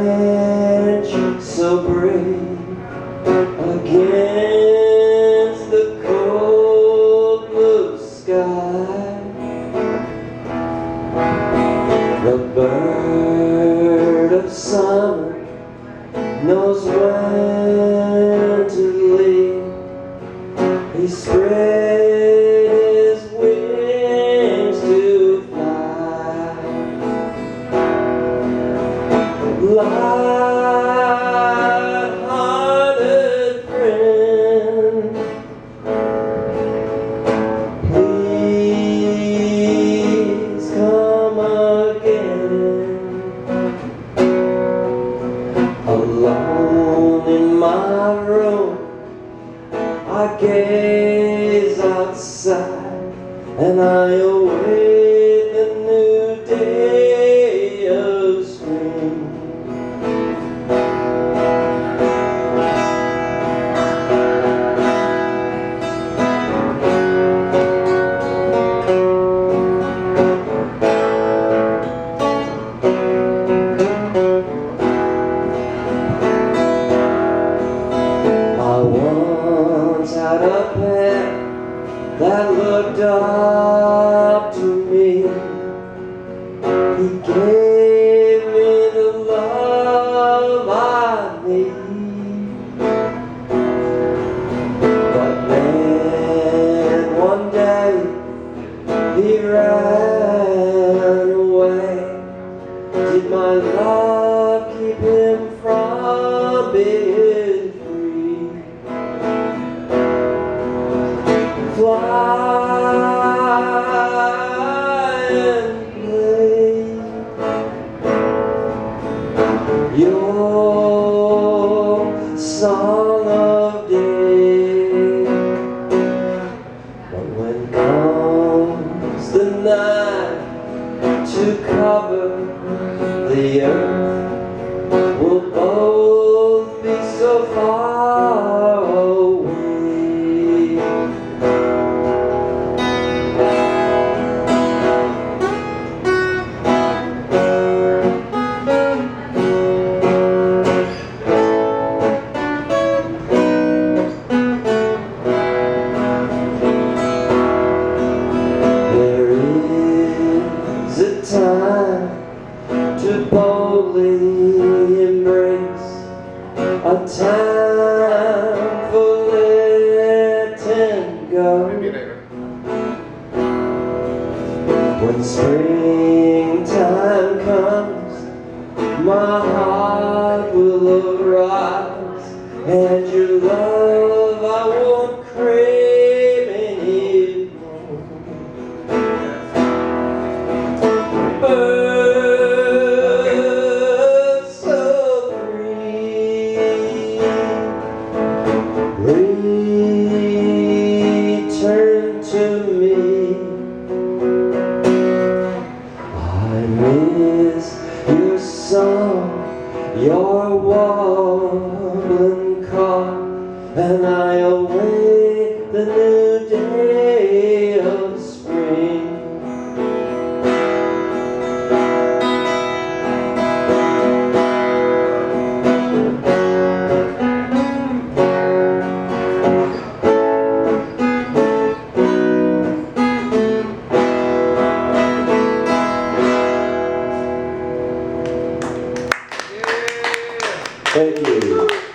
branch so brave against the cold blue sky. The bird of summer knows when to leave. He spread his wings to fly. Light-hearted friend, please come again. Alone in my room, I gaze outside and I await the new day of spring. I once had a pet that looked up to me. He gave me the love I need. But then one day he ran away. Did my love keep him from being free? Fly and play your song of day. But when comes the night to cover the earth, we'll both be so far away. There is a time to boldly embrace, a time for letting go. When springtime comes, my heart will arise, and your love I won't crave anymore. Birds so free, return to me. I miss your song, your warbling call, and I await the new day of spring. Thank you.